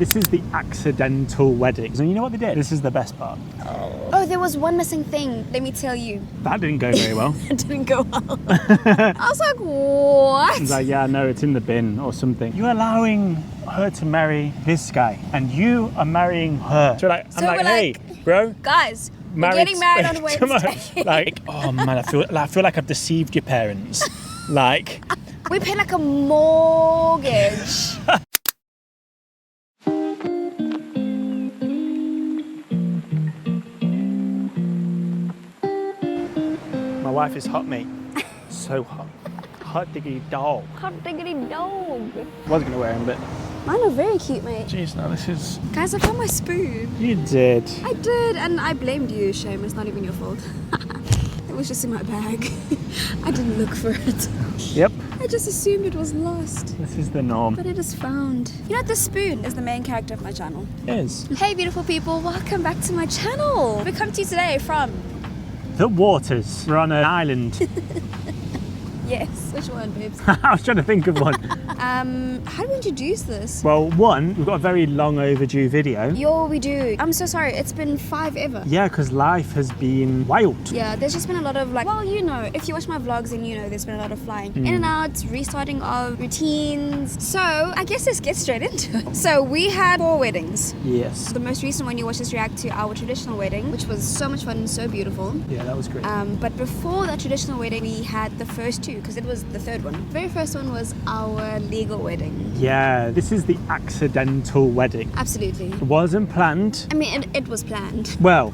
This is the accidental wedding. And you know what they did? This is the best part. Oh, there was one missing thing. Let me tell you. That didn't go very well. It didn't go well. I was like, what? He's like, yeah, no, it's in the bin or something. You're allowing her to marry this guy and you are marrying her. So I'm like, hey, bro. Guys, we're getting married on Wednesday. Like, oh man, I feel like I've deceived your parents. Like. We paid like a mortgage. My wife is hot, mate. So hot. Hot diggity dog. Hot diggity dog. I was going to wear him, but... Mine are very cute, mate. Jeez, no, this is... Guys, I found my spoon. You did. I did, and I blamed you, Shame. It's not even your fault. It was just in my bag. I didn't look for it. Yep. I just assumed it was lost. This is the norm. But it is found. You know, this spoon is the main character of my channel. It is. Hey, beautiful people. Welcome back to my channel. We come to you today from... The waters. We're on an island. Yes. Which one, babes? I was trying to think of one. How do we introduce this? Well, one, we've got a very long overdue video. Yo, we do. I'm so sorry. It's been 5 ever. Yeah, because life has been wild. Yeah, there's just been a lot of like, well, you know, if you watch my vlogs then you know there's been a lot of flying in and out, restarting of routines. So I guess let's get straight into it. So we had 4 weddings. Yes. The most recent one you watched us react to our traditional wedding, which was so much fun and so beautiful. Yeah, that was great. But before that traditional wedding, we had the first 2 because it was the 3rd one. The very first one was our legal wedding. Yeah, this is the accidental wedding. Absolutely. It wasn't planned. I mean, it was planned. Well,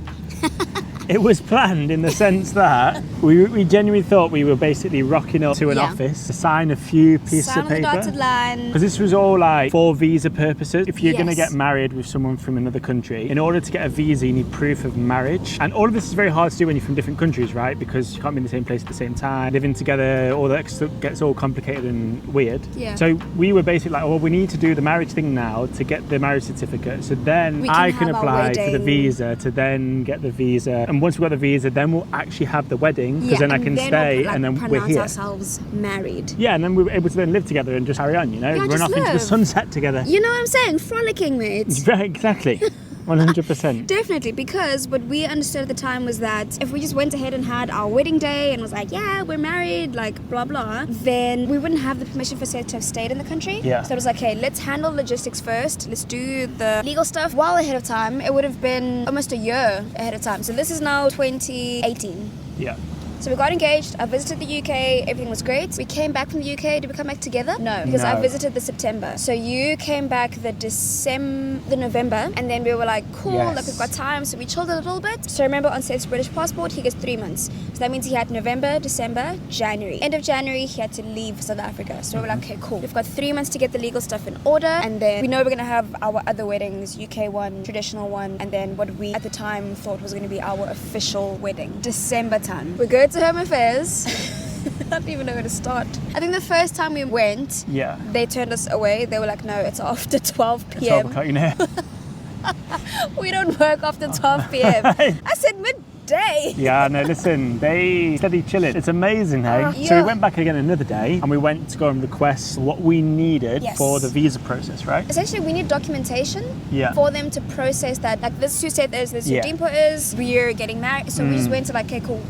it was planned in the sense that we genuinely thought we were basically rocking up to an office to sign a few pieces Sign of on the paper. dotted line. Because this was all like for visa purposes. If you're going to Yes. get married with someone from another country, in order to get a visa, you need proof of marriage. And all of this is very hard to do when you're from different countries, right? Because you can't be in the same place at the same time. Living together, all that stuff gets all complicated and weird. Yeah. So we were basically like, well, we need to do the marriage thing now to get the marriage certificate. So then We I can can have our apply for the wedding. visa to then get the visa. And once we've got the visa, then we'll actually have the wedding because then I can stay we'll, and then we're pronounce here. ourselves married. Yeah, and then we were able to then live together and just carry on, you know? Yeah, Run just off into the live. sunset together. You know what I'm saying? Frolicking, mate. Right, exactly. 100%. Definitely, because what we understood at the time was that if we just went ahead and had our wedding day and was like, yeah, we're married, like blah blah, then we wouldn't have the permission for Seth to have stayed in the country. Yeah. So it was like, okay, let's handle logistics first. Let's do the legal stuff well ahead of time. It would have been almost a year ahead of time. So this is now 2018. Yeah. So we got engaged, I visited the UK, everything was great. We came back from the UK, did we come back together? No, because I No. visited the September. So you came back the November, and then we were like, cool, Yes. like we've got time, so we chilled a little bit. So remember on Seth's British passport, he gets 3 months. So that means he had November, December, January. End of January, he had to leave South Africa. So we were like, okay, cool. We've got 3 months to get the legal stuff in order, and then we know we're gonna have our other weddings, UK one, traditional one, and then what we at the time thought was gonna be our official wedding, December time. We go to Home Affairs. I don't even know where to start. I think the first time we went, Yeah. they turned us away. They were like, no, it's after 12 It's p.m. 12 o'clock, you know? We don't work after 12 p.m. I said midday. Yeah, no, listen, they steady chilling. It's amazing, hey? So Yeah. we went back again another day and we went to go and request what we needed Yes. for the visa process, right? Essentially, we need documentation Yeah. for them to process that. Like, this is who Seth is, this is who Yeah. Dimpo is, we're getting married. So we just went to like, okay, cool.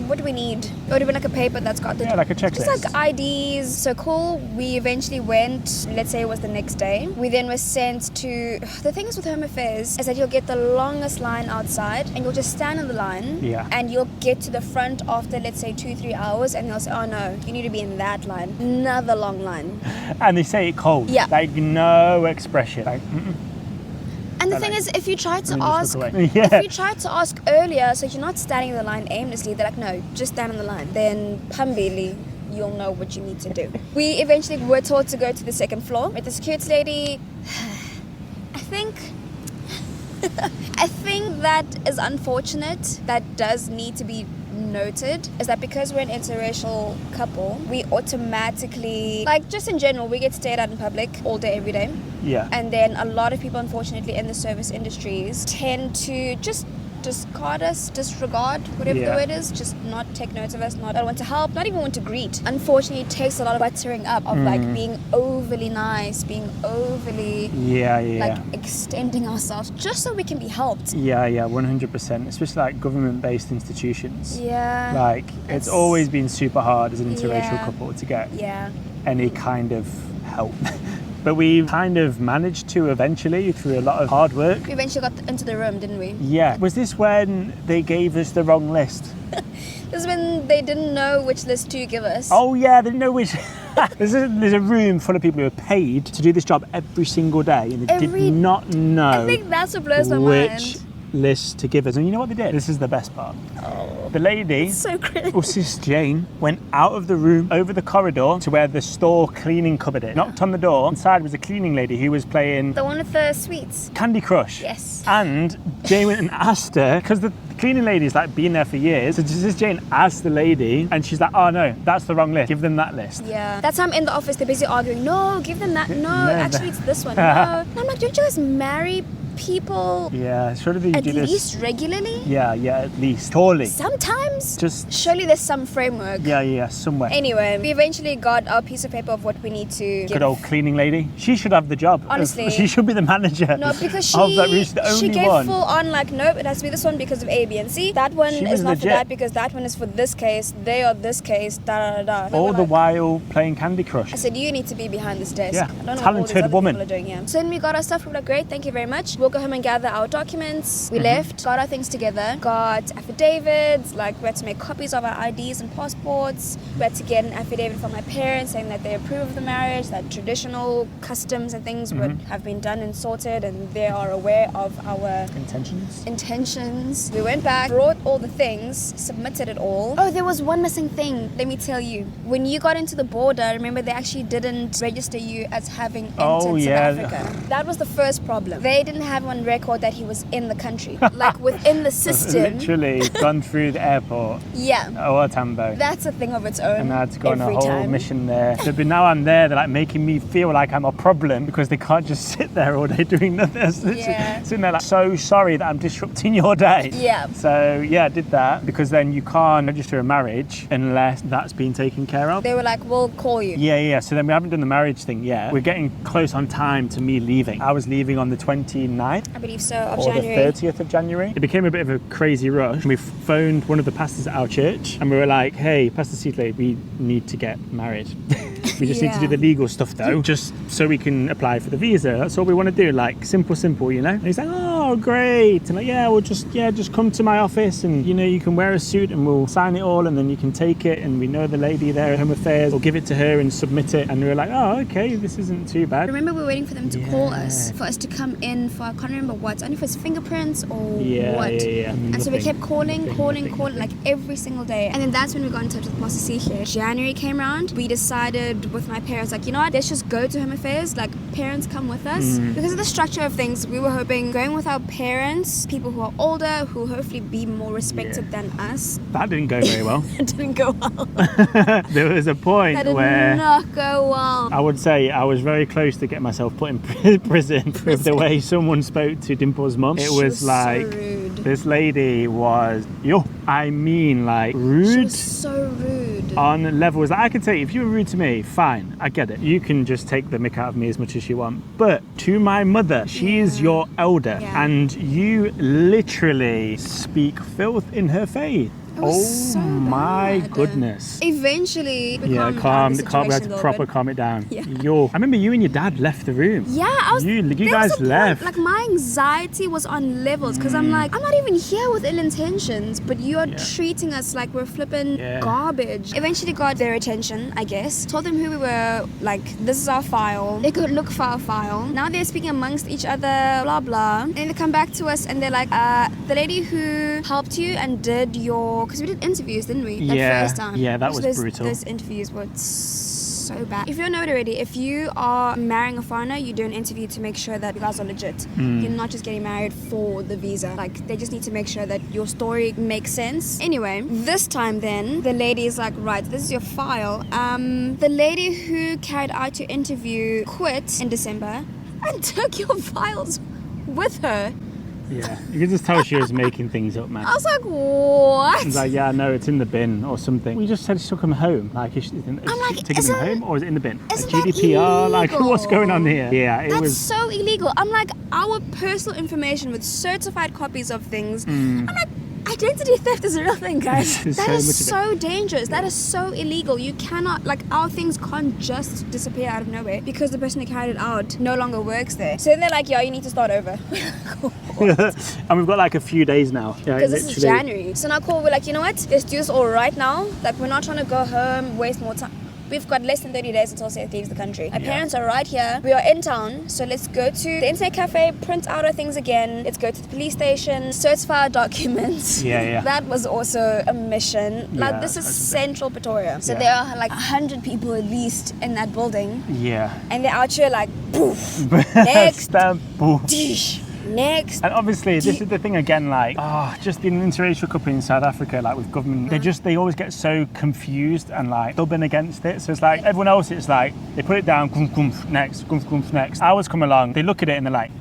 What do we need? It would have been like a paper that's got the... Yeah, like a checklist. Just like IDs. So cool. We eventually went, let's say it was the next day. We then were sent to... The thing is with Home Affairs is that you'll get the longest line outside and you'll just stand in the line. Yeah. And you'll get to the front after, let's say, 2-3 hours and they'll say, oh no, you need to be in that line. Another long line. And they say it cold. Yeah. Like no expression. Like, And the I thing like- is, if you try to And then just ask, look away. Yeah. if you try to ask earlier, so you're not standing in the line aimlessly, they're like, no, just stand in the line. Then Pambili, you'll know what you need to do. We eventually were told to go to the 2nd floor with the security lady. I think that is unfortunate. That does need to be noted, is that because we're an interracial couple, we automatically, like just in general, we get stared at in public all day, every day. Yeah. And then a lot of people, unfortunately, in the service industries tend to just discard us, disregard, whatever the word is, just not take note of us, not want to help, not even want to greet. Unfortunately, it takes a lot of buttering up of like being overly nice, being overly like extending ourselves just so we can be helped. 100%. Especially like government-based institutions. Yeah. Like it's always been super hard as an interracial couple to get any kind of help. But we kind of managed to eventually, through a lot of hard work. We eventually got into the room, didn't we? Yeah. Was this when they gave us the wrong list? This is when they didn't know which list to give us. Oh yeah, they didn't know which. There's a room full of people who are paid to do this job every single day, and they did not know. I think that's what blows my mind. Which list to give us, and you know what they did? This is the best part. The lady, so Sis Jane, went out of the room over the corridor to where the store cleaning cupboard is. Knocked on the door. Inside was a cleaning lady who was playing the one with the sweets. Candy Crush. Yes. And Jane went and asked her, because the cleaning lady's like been there for years. So Sis Jane asked the lady, and she's like, "Oh no, that's the wrong list. Give them that list." Yeah. That's how I'm in the office. They're busy arguing. No, give them that. No, actually it's this one. No. And I'm like, don't you guys marry people? Yeah, surely you at do this. At least regularly? Yeah, at least. Surely. Sometimes? Just. Surely there's some framework. Yeah, somewhere. Anyway, we eventually got our piece of paper of what we need to Good old cleaning lady. She should have the job. Honestly. She should be the manager. No, because of that room. She's the only she gave one. full on like, nope, it has to be this one because of A, B, and C. That one is not for that because that one is for this case. They are this case. Da da da. All the while playing Candy Crush. I said, you need to be behind this desk. Yeah, I don't know talented what all these other woman. people are doing here. So then we got our stuff. We were like, great, thank you very much. We'll go home and gather our documents. We left, got our things together, got affidavits, like we had to make copies of our IDs and passports. We had to get an affidavit from my parents saying that they approve of the marriage, that traditional customs and things would have been done and sorted, and they are aware of our intentions. We went back, brought all the things, submitted it all. Oh, there was one missing thing. Let me tell you. When you got into the border, remember they actually didn't register you as having entered South Africa. That was the first problem. They didn't have on record that he was in the country, like within the system. Literally gone through the airport. Yeah. Oh, Tambo. That's a thing of its own. And I had to go on a whole mission there. So, but now I'm there, they're like making me feel like I'm a problem because they can't just sit there all day doing nothing. Sitting there like, so sorry that I'm disrupting your day. Yeah. So yeah, I did that because then you can't register a marriage unless that's been taken care of. They were like, we'll call you. Yeah. So then we haven't done the marriage thing yet. We're getting close on time to me leaving. I was leaving on the 29th. I believe so, of or January. the 30th of January. It became a bit of a crazy rush. We phoned one of the pastors at our church and we were like, hey, Pastor Seatley, we need to get married. We just need to do the legal stuff though, just so we can apply for the visa. That's all we want to do, like simple, you know? And he's like, oh, great. And like, yeah, we'll just come to my office and, you know, you can wear a suit and we'll sign it all and then you can take it and we know the lady there at Home Affairs. We'll give it to her and submit it. And we were like, oh, okay, this isn't too bad. Remember we were waiting for them to call us, for us to come in for, I can't remember what, only for his fingerprints or what. Yeah. And so we kept calling, like every single day. And then that's when we got in touch with Pastor Seatley. January came around, we decided with my parents, like, you know what, let's just go to Home Affairs, like parents come with us. Because of the structure of things, we were hoping going with our parents, people who are older, who will hopefully be more respected than us. That didn't go very well. It didn't go well. There was a point that did where not go well. I would say I was very close to get myself put in prison with the way someone spoke to Dimple's mum. It was like, so rude. This lady was, like rude. She was so rude. On levels that I could say, if you were rude to me, fine, I get it. You can just take the mick out of me as much as you want. But to my mother, she is your elder, and you literally speak filth in her face. So my bad. goodness. Eventually, we we had to proper bit. calm it down. Yeah. I remember you and your dad left the room. Yeah, I was. You there guys was a point, left. like my anxiety was on levels because I'm like, I'm not even here with ill intentions, but you are treating us like we're flipping garbage. Eventually got their attention, I guess. Told them who we were. Like, this is our file. They could look for our file. Now they're speaking amongst each other, blah blah. And then they come back to us and they're like, the lady who helped you and did your, because we did interviews, didn't we? First time. Yeah, that was brutal. Those interviews were so bad. If you don't know it already, if you are marrying a foreigner, you do an interview to make sure that you guys are legit. You're not just getting married for the visa. Like, they just need to make sure that your story makes sense. Anyway, this time then, the lady is like, right, this is your file. The lady who carried out your interview quit in December and took your files with her. Yeah, you could just tell she was making things up, man. I was like, what? It's like, yeah, no, it's in the bin or something. We just said she took them home. Like, is she taking them home or is it in the bin? Isn't GDPR? that Like, illegal? what's going on here? Yeah, it That's was. so illegal. I'm like, our personal information with certified copies of things. I'm like, identity theft is a real thing, guys. There's That so is much of it. so dangerous. That is so illegal. You cannot, like, our things can't just disappear out of nowhere because the person who carried it out no longer works there. So then they're like, yeah, you need to start over. And we've got like a few days now. Yeah, Because this is January. So now cool, we're like, you know what? Let's do this all right now. Like, we're not trying to go home, waste more time. We've got less than 30 days until Seth leaves the country. Our parents are right here. We are in town. So let's go to the internet cafe, print out our things again. Let's go to the police station, certify our documents. Yeah. That was also a mission. Like, Yeah, this is that's a central Pretoria. So Yeah. there are like 100 people at least in that building. Yeah. And they're out here like, poof, next, dish, next. And obviously, this is the thing again, like, just the interracial couple in South Africa, like with government, they always get so confused and like stubborn against it. So it's like everyone else, it's like they put it down, next, next. Ours come along, they look at it and they're like,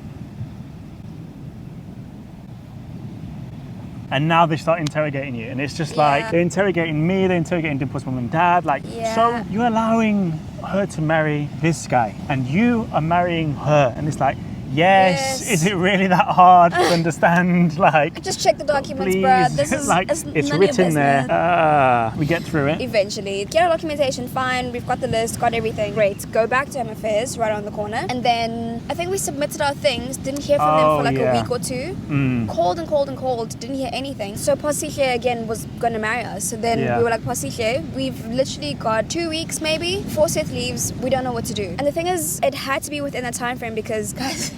and now they start interrogating you, and it's just like they're interrogating me, they're interrogating Dimple's mum and dad. Like, so you're allowing her to marry this guy, and you are marrying her, and it's like. Yes. Is it really that hard to understand? Like, just check the documents, please. bruh. This is like it's it's none of your written there. business. We get through it. Eventually, get our documentation, fine. We've got the list, got everything. Great. Go back to Home Affairs, right around the corner, and then I think we submitted our things. Didn't hear from them for like a week or two. Called and called and called. Didn't hear anything. So Posihle again was gonna marry us. So then we were like, Posihle, we've literally got 2 weeks maybe before Seth leaves. We don't know what to do. And the thing is, it had to be within that time frame because guys.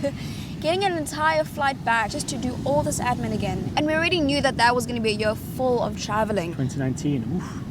Getting an entire flight back just to do all this admin again. And we already knew that was going to be a year full of traveling. 2019, oof.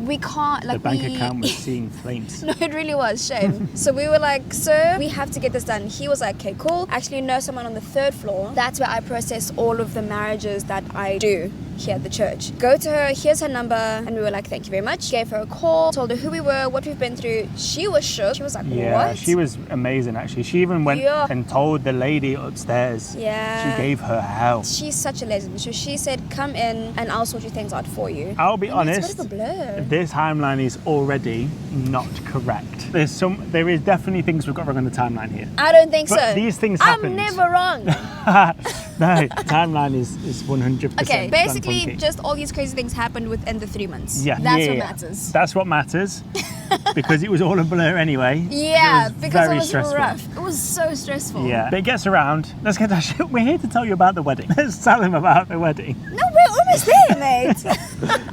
We can't, like, the bank account was seeing flames. No, it really was, shame. So we were like, sir, we have to get this done. He was like, okay, cool. Actually know someone on the 3rd floor. That's where I process all of the marriages that I do here at the church. Go to her, here's her number. And we were like, thank you very much. Gave her a call, told her who we were, what we've been through. She was shook. She was like, what? She was amazing, actually. She even went and told the lady upstairs. Yeah. She gave her hell. She's such a legend. So she said, come in and I'll sort your things out for you. I'll be honest. It's a bit of a blur. This timeline is already not correct. There is definitely things we've got wrong on the timeline here. I don't think but so. These things happen. I'm never wrong. No, timeline is 100%. Okay, basically just all these crazy things happened within the 3 months. Yeah. That's what matters. That's what matters. Because it was all a blur anyway. Yeah, because very it was stressful. rough. It was so stressful. Yeah, but it gets around. Let's get that shit. We're here to tell you about the wedding. Let's tell them about the wedding. No, we're almost there, mate.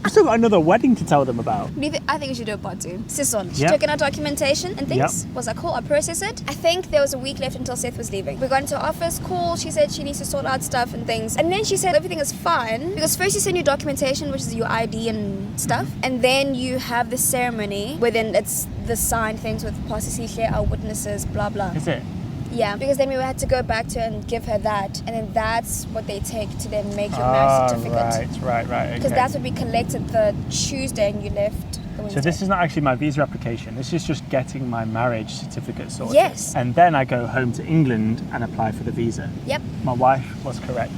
We've still got another wedding to tell them about. I think we should do a part 2. Sison, she took in our documentation and things. Was like, cool, I'll process it. I think there was a week left until Seth was leaving. We got into her office, cool. She said she needs to sort out stuff and things. And then she said everything is fine. Because first you send your documentation, which is your ID and stuff. And then you have the ceremony where then it's the signed things with Posihle, our witnesses, blah, blah. Is it? Yeah, because then we had to go back to her and give her that. And then that's what they take to then make your marriage certificate. Right. Okay. Because that's what we collected the Tuesday and you left the Wednesday. So this is not actually my visa application. This is just getting my marriage certificate sorted. Yes. And then I go home to England and apply for the visa. Yep. My wife was correct.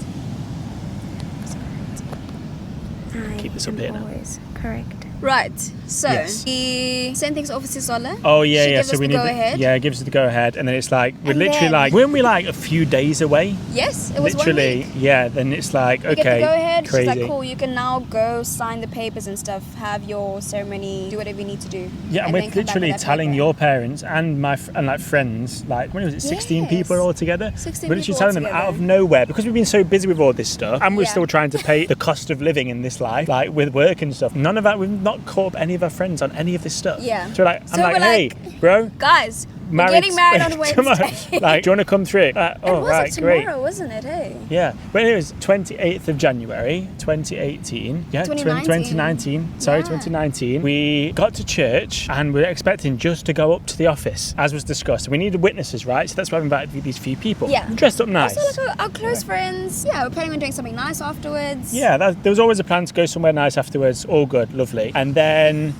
Keep this up here now. Always correct. Right, so we send things off to Sola. Oh yeah, she yeah. gives So us we the need go ahead. Yeah, it gives us the go ahead, and then it's like we're And literally then- like weren't we like a few days away? Yes, it was Literally, 1 week. yeah. Then it's like We okay, get the go ahead. crazy. She's like, cool, you can now go sign the papers and stuff, have your ceremony, do whatever you need to do. Yeah, and then we're come back literally with that telling paper. your parents and like friends, like when was it, 16 Yes. people all together? 16 We're literally people telling them altogether. out of nowhere because we've been so busy with all this stuff, and we're Yeah. still trying to pay the cost of living in this life, like with work and stuff. None of that. We've not caught up any of our friends on any of this stuff. Yeah. So like, So I'm like, we're hey, like, bro. Guys, we're getting married on Wednesday. Tomorrow. Like, do you want to come through? It Oh, was right, tomorrow, great. wasn't it? Hey. Yeah, but it was 28th of January, 2018. Yeah, 2019. Sorry, Yeah. 2019. We got to church and we were expecting just to go up to the office, as was discussed. We needed witnesses, right? So that's why we invited these few people. Yeah. We dressed up nice. Also, like our close friends. Yeah, we're planning on doing something nice afterwards. Yeah, there was always a plan to go somewhere nice afterwards. All good, lovely. And then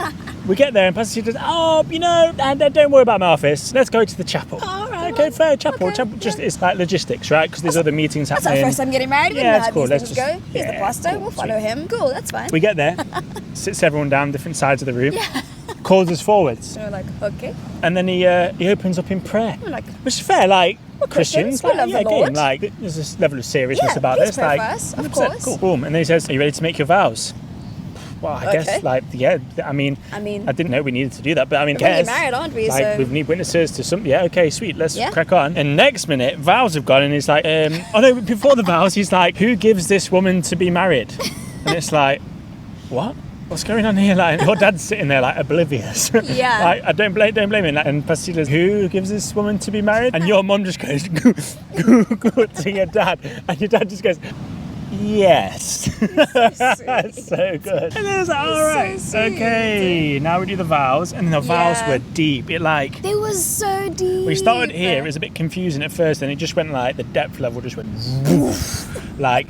we get there and Pastor says, oh, you know, don't worry about my office. Let's go to the chapel. All right, okay, fair, chapel. Just it's like logistics, right? Because there's other meetings That's happening. our first time getting married. We Yeah, know it's how cool. these Let's things just- go. He's the yeah, pastor. cool, We'll follow him. Cool, that's fine. We get there, sits everyone down different sides of the room, calls us forwards, And we're like, okay. and then he opens up in prayer, We're like, which is fair. Like Christians, we love the again, Lord. like there's this level of seriousness Yeah, about please this. pray Like, for us, of 100%, course. cool, boom, and then he says, "Are you ready to make your vows?" Well, I guess, Okay. like, yeah. I mean, I mean, I didn't know we needed to do that, but I mean, we're getting guess. married, aren't we? Like, So we need witnesses to something. Yeah, okay, sweet. Let's Yeah. crack on. And next minute, vows have gone, and he's like, oh no, before the vows, he's like, who gives this woman to be married? And it's like, what? What's going on here? Like, your dad's sitting there, like, oblivious. Yeah. Like, I don't blame him. Like, and Pastor goes, who gives this woman to be married? And your mum just goes, goo, to your dad. And your dad just goes, yes. That's so good. And then it's like, all right, so sweet. okay, now we do the vows. And the vows Yeah. were deep. It like, they was so deep. we started here, it was a bit confusing at first, and it just went like, the depth level just went woof. Like,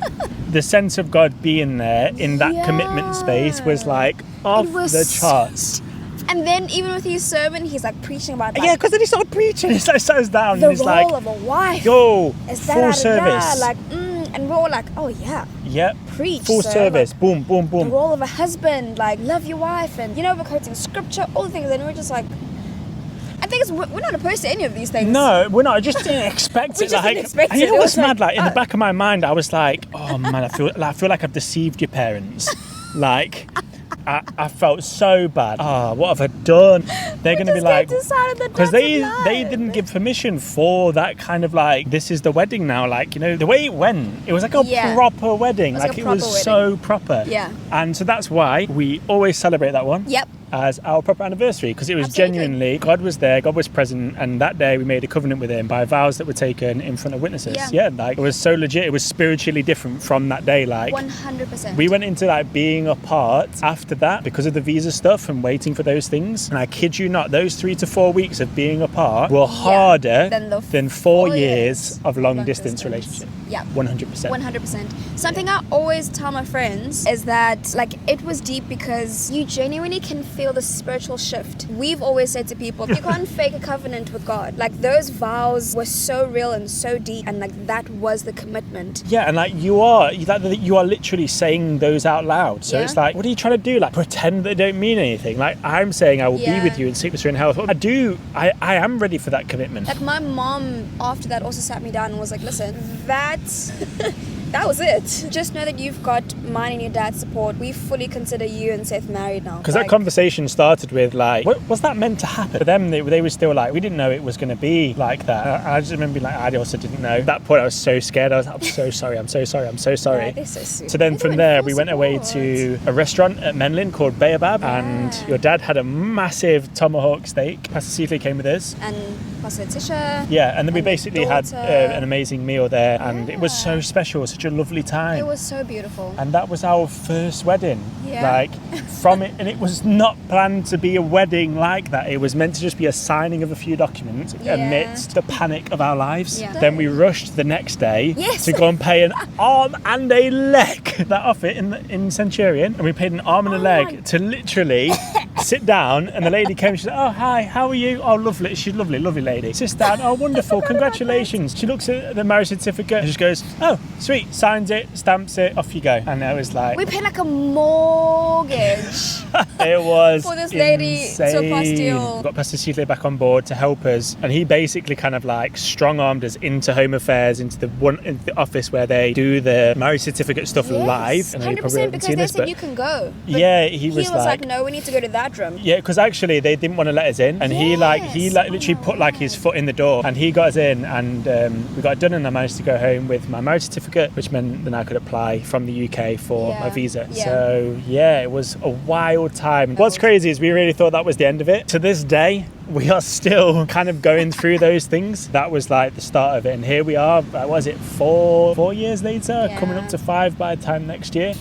the sense of God being there in that commitment space was like off It was the charts. And then even with his sermon, he's like preaching about like, Yeah, because then he started preaching. He started us down, the and he's role like, of a wife. yo, Is full that service. like, and we're all like, oh yeah, Yep. preach. Full sir. service. Like, Boom, boom, the boom. role of a husband, like love your wife, and we're quoting scripture, all the things, and we're just like, I think we're not opposed to any of these things. No, we're not. I just didn't expect We it. just Like, didn't expect and you it. know It what's was mad? like, Like in the oh. back of my mind, I was like, oh man, I feel like I've deceived your parents. Like, I felt so bad. Oh, what have I done? They're going to be like, because they didn't give permission for that kind of like, this is the wedding now. Like, the way it went, it was like a Yeah. proper wedding. It was like Like a it was proper so proper. Yeah. And so that's why we always celebrate that one. Yep. As our proper anniversary, because it was Absolutely. genuinely, God was there, God was present, and that day we made a covenant with him by vows that were taken in front of witnesses. Yeah. Like it was so legit. It was spiritually different from that day. Like 100%. we went into like being apart after that because of the visa stuff and waiting for those things. And I kid you not, those 3 to 4 weeks of being apart were harder than 4 years of long distance relationship. Yeah. 100%. 100%. Something I always tell my friends is that like it was deep because you genuinely can feel the spiritual shift. We've always said to people, you can't fake a covenant with God. Like those vows were so real and so deep, and like that was the commitment. Yeah, and like you are literally saying those out loud. So Yeah. it's like, what are you trying to do? Like pretend they don't mean anything. Like I'm saying I will be with you in sickness or in health. I am ready for that commitment. Like my mom after that also sat me down and was like, listen, that was it. Just know that you've got mine and your dad's support. We fully consider you and Seth married now. Because that conversation started with like, what was that meant to happen? For them, they were still like, we didn't know it was going to be like that. I just remember being like, I also didn't know. At that point, I was so scared. I was like, I'm so sorry. Yeah, they're so sweet. So then They're from doing there, full we went away support. to a restaurant at Menlyn called Baobab, and your dad had a massive tomahawk steak. Pastor Seeley came with us. And Pastor Tisha. Yeah, and then we and basically had daughter. an amazing meal there, and it was so Yeah. special, such a lovely time. It was so beautiful. And that was our first wedding. Yeah. Like from it, and it was not planned to be a wedding like that. It was meant to just be a signing of a few documents amidst the panic of our lives. Yeah. Then we rushed the next day Yes. to go and pay an arm and a leg. That off it in Centurion, and we paid an arm and a leg to literally sit down. And the lady came. She said, "Oh hi, how are you? Oh lovely. She's lovely lady. Sit down. Oh wonderful. Congratulations." She looks at the marriage certificate and just goes, "Oh sweet." Signs it, stamps it, off you go. And I was like, We paid like a mortgage. it was For this lady to insane. apostille. We got Pastor Seeley back on board to help us, and he basically kind of like strong-armed us into Home Affairs, into the office where they do the marriage certificate stuff live. And 100% because they said you can go. But yeah, he was like, no, we need to go to that room. yeah, because actually they didn't want to let us in, and he literally put like his foot in the door, and he got us in, and we got it done, and I managed to go home with my marriage certificate, which meant then I could apply from the UK for my visa. Yeah. So yeah, it was a wild time. What's crazy is we really thought that was the end of it. To this day, we are still kind of going through those things. That was like the start of it, and here we are. What was it, 4 years later, coming up to 5 by the time next year.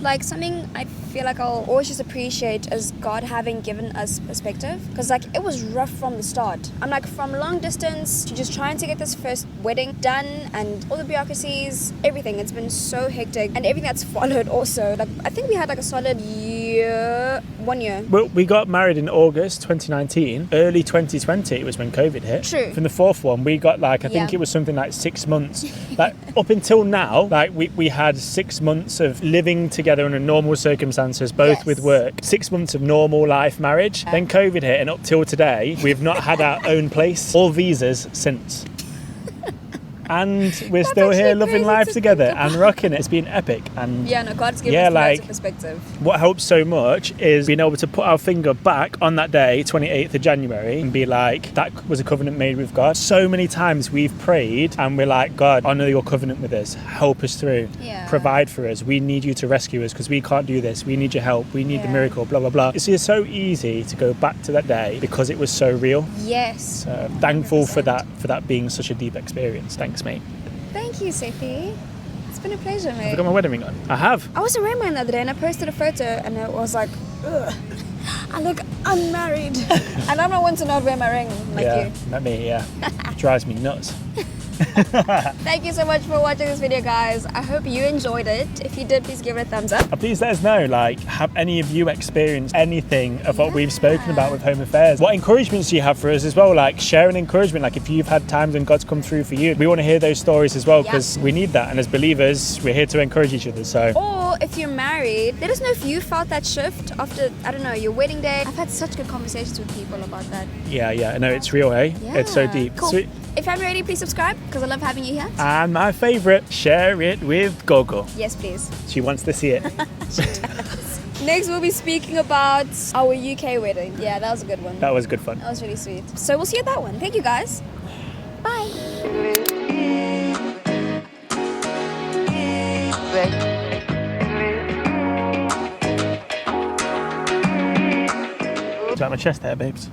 Like something I feel like I'll always just appreciate is God having given us perspective, because like it was rough from the start. I'm like from long distance to just trying to get this first wedding done and all the bureaucracies, everything. It's been so hectic, and everything that's followed also. Like I think we had like a solid year year. 1 year. Well, we got married in August 2019. Early 2020 was when COVID hit. True. From the fourth one, we got like, I think Yeah. it was something like 6 months. Like up until now, like we had 6 months of living together under normal circumstances, both Yes. with work. 6 months of normal life marriage. Then COVID hit, and up till today, we've not had our own place or visas since. And we're still actually here loving crazy life to together think and rocking it. It's been epic. And Yeah, no, God's given Yeah, us loads like- of perspective. what helps so much is being able to put our finger back on that day, 28th of January, and be like, that was a covenant made with God. So many times we've prayed and we're like, God, honour your covenant with us. Help us through. Yeah. Provide for us. We need you to rescue us because we can't do this. We need your help. We need the Yeah. miracle, blah, blah, blah. It's just so easy to go back to that day because it was so real. Yes. So thankful for 100%. that being such a deep experience. Thanks, mate. Thank you, Sethi. It's been a pleasure, mate. I've got my wedding ring on. I have. I was around mine the other day and I posted a photo and I was like, ugh, I look unmarried. And I'm not one to not wear my ring like yeah, you. not me, yeah. Drives me nuts. Thank you so much for watching this video, guys. I hope you enjoyed it. If you did, please give it a thumbs up. Please let us know, like, have any of you experienced anything of what we've spoken about with home affairs? What encouragements do you have for us as well? Like, share an encouragement, like if you've had times when God's come through for you. We want to hear those stories as well because we need that. And as believers, we're here to encourage each other. So, Or if you're married, let us know if you felt that shift after, I don't know, your wedding day. I've had such good conversations with people about that. yeah, I know it's real, eh? It's so Yeah. deep. Cool. Sweet. If you haven't already, please subscribe because I love having you here. And my favourite, share it with Gogo. Yes, please. She wants to see it. Next, we'll be speaking about our UK wedding. Yeah, that was a good one. That was good fun. That was really sweet. So we'll see you at that one. Thank you, guys. Bye. It's like my chest there, babes.